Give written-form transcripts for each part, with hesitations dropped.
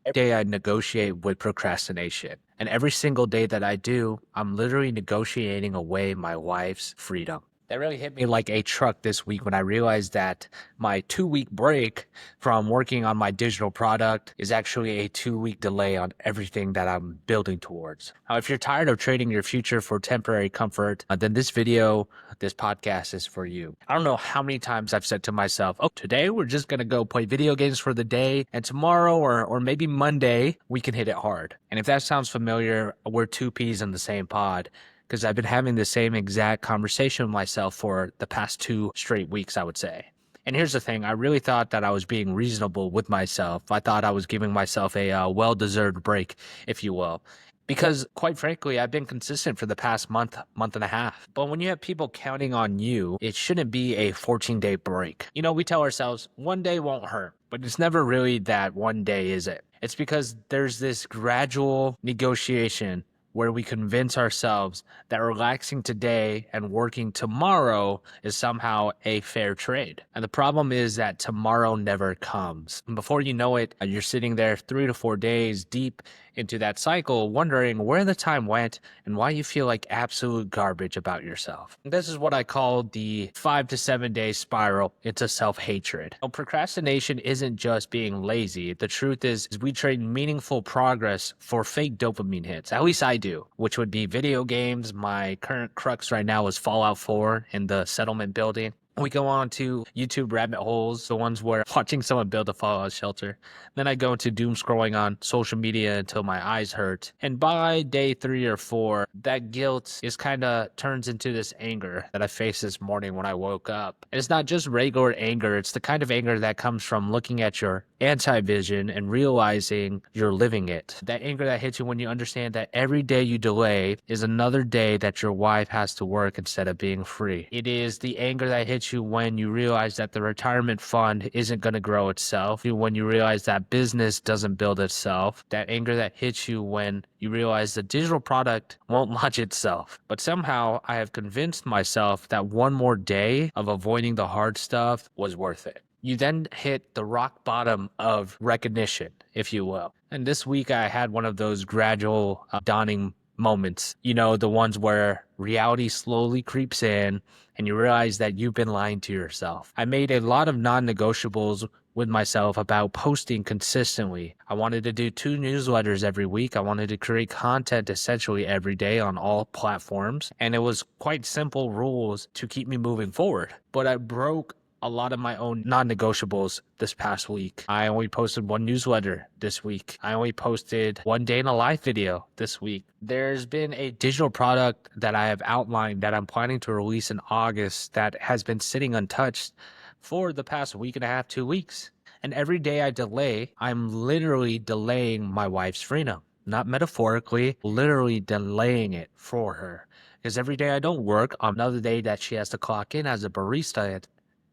Every day I negotiate with procrastination. And every single day that I do, I'm literally negotiating away my wife's freedom. That really hit me like a truck this week when I realized that my 2 week break from working on my digital product is actually a 2 week delay on everything that I'm building towards. Now, if you're tired of trading your future for temporary comfort, then this podcast is for you. I don't know how many times I've said to myself, oh, today we're just going to go play video games for the day, and tomorrow or maybe Monday, we can hit it hard. And if that sounds familiar, we're two peas in the same pod because I've been having the same exact conversation with myself for the past 2 straight weeks, I would say. And here's the thing, I really thought that I was being reasonable with myself. I thought I was giving myself a well-deserved break, if you will. Because quite frankly, I've been consistent for the past month and a half. But when you have people counting on you, it shouldn't be a 14-day break. You know, we tell ourselves one day won't hurt, but it's never really that one day, is it? It's because there's this gradual negotiation where we convince ourselves that relaxing today and working tomorrow is somehow a fair trade. And the problem is that tomorrow never comes. And before you know it, you're sitting there 3 to 4 days deep into that cycle, wondering where the time went and why you feel like absolute garbage about yourself. And this is what I call the 5 to 7 day spiral into self-hatred. Now, procrastination isn't just being lazy. The truth is we trade meaningful progress for fake dopamine hits. At least I do, which would be video games. My current crux right now is Fallout 4 in the settlement building. We go on to YouTube rabbit holes, the ones where watching someone build a fallout shelter. Then I go into doom scrolling on social media until my eyes hurt. And by day 3 or 4, that guilt is kind of turns into this anger that I faced this morning when I woke up. And it's not just regular anger. It's the kind of anger that comes from looking at your anti-vision and realizing you're living it. That anger that hits you when you understand that every day you delay is another day that your wife has to work instead of being free. It is the anger that hits you when you realize that the retirement fund isn't going to grow itself, when you realize that business doesn't build itself, that anger that hits you when you realize the digital product won't launch itself. But somehow I have convinced myself that one more day of avoiding the hard stuff was worth it. You then hit the rock bottom of recognition, if you will. And this week I had one of those gradual dawning moments, you know, the ones where reality slowly creeps in and you realize that you've been lying to yourself. I made a lot of non-negotiables with myself about posting consistently. I wanted to do 2 newsletters every week. I wanted to create content essentially every day on all platforms. And it was quite simple rules to keep me moving forward. But I broke a lot of my own non-negotiables this past week. I only posted 1 newsletter this week. I only posted 1 day in a life video this week. There's been a digital product that I have outlined that I'm planning to release in August that has been sitting untouched for the past week and a half, 2 weeks. And every day I delay, I'm literally delaying my wife's freedom. Not metaphorically, literally delaying it for her. Because every day I don't work, on another day that she has to clock in as a barista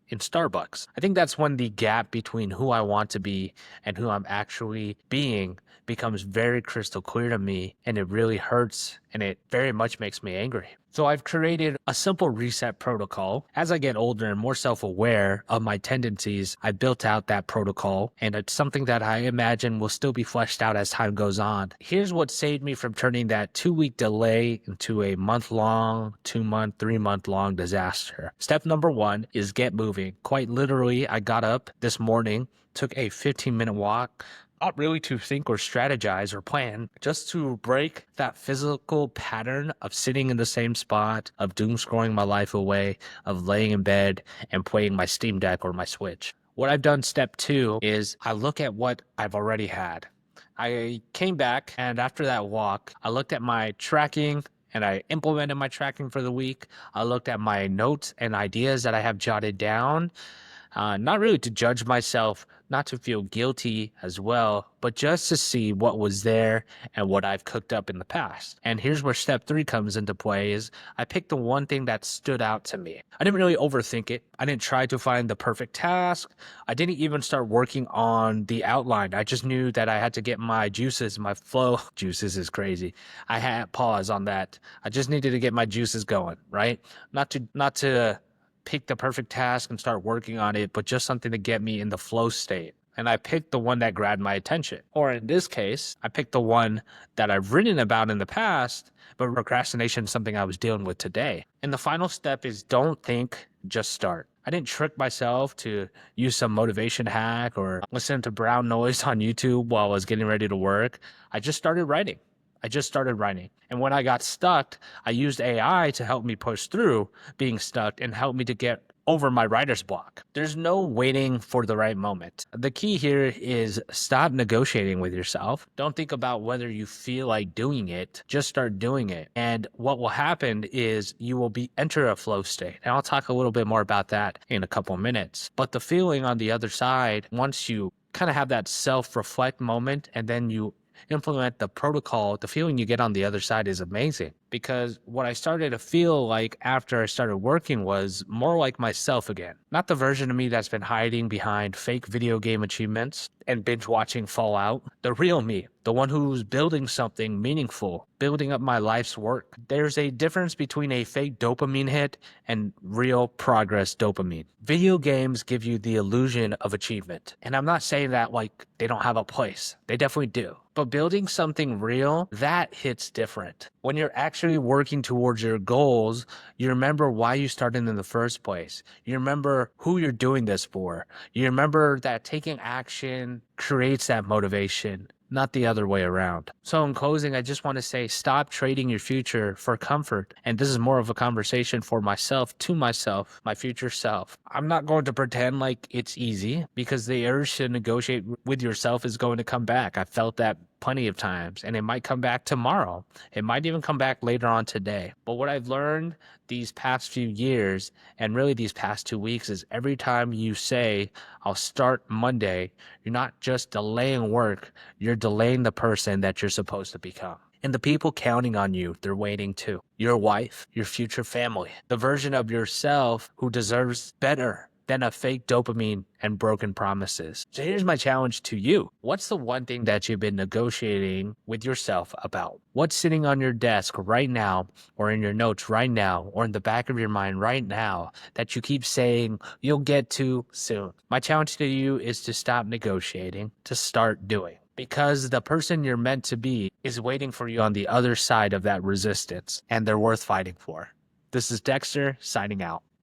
in Starbucks. I think that's when the gap between who I want to be and who I'm actually being becomes very crystal clear to me, and it really hurts and it very much makes me angry. So I've created a simple reset protocol. As I get older and more self-aware of my tendencies, I built out that protocol, and it's something that I imagine will still be fleshed out as time goes on. Here's what saved me from turning that 2-week delay into a month-long, 2-month, 3-month-long disaster. Step number 1 is get moving. Quite literally, I got up this morning, took a 15-minute walk, not really to think or strategize or plan, just to break that physical pattern of sitting in the same spot, of doom scrolling my life away, of laying in bed and playing my Steam Deck or my Switch. What I've done, step 2, is I look at what I've already had. I came back, and after that walk, I looked at my tracking and I implemented my tracking for the week. I looked at my notes and ideas that I have jotted down. Not really to judge myself, not to feel guilty as well, but just to see what was there and what I've cooked up in the past. And here's where step 3 comes into play is I picked the one thing that stood out to me. I didn't really overthink it. I didn't try to find the perfect task. I didn't even start working on the outline. I just knew that I had to get my juices, my flow. Juices is crazy. I had pause on that. I just needed to get my juices going, right? Not to pick the perfect task and start working on it, but just something to get me in the flow state. and I picked the one that grabbed my attention. Or in this case, I picked the one that I've written about in the past, but procrastination is something I was dealing with today. And the final step is don't think, just start. I didn't trick myself to use some motivation hack or listen to brown noise on YouTube while I was getting ready to work. I just started writing. And when I got stuck, I used AI to help me push through being stuck and help me to get over my writer's block. There's no waiting for the right moment. The key here is stop negotiating with yourself. Don't think about whether you feel like doing it. Just start doing it. And what will happen is you will enter a flow state. And I'll talk a little bit more about that in a couple minutes. But the feeling on the other side, once you kind of have that self-reflect moment and then you implement the protocol, the feeling you get on the other side is amazing. Because what I started to feel like after I started working was more like myself again. Not the version of me that's been hiding behind fake video game achievements and binge watching Fallout. The real me, the one who's building something meaningful, building up my life's work. There's a difference between a fake dopamine hit and real progress dopamine. Video games give you the illusion of achievement. And I'm not saying that like they don't have a place. They definitely do. But building something real, that hits different. When you're actually working towards your goals, you remember why you started in the first place. You remember who you're doing this for. You remember that taking action creates that motivation, not the other way around. So in closing, I just want to say, stop trading your future for comfort. And this is more of a conversation for myself, to myself, my future self. I'm not going to pretend like it's easy because the urge to negotiate with yourself is going to come back. I felt that plenty of times, and it might come back tomorrow. It might even come back later on today. But what I've learned these past few years, and really these past 2 weeks, is every time you say, I'll start Monday, you're not just delaying work, you're delaying the person that you're supposed to become. And the people counting on you, they're waiting too. Your wife, your future family, the version of yourself who deserves better than a fake dopamine and broken promises. So here's my challenge to you. What's the one thing that you've been negotiating with yourself about? What's sitting on your desk right now, or in your notes right now, or in the back of your mind right now that you keep saying you'll get to soon? My challenge to you is to stop negotiating, to start doing. Because the person you're meant to be is waiting for you on the other side of that resistance, and they're worth fighting for. This is Dexter, signing out.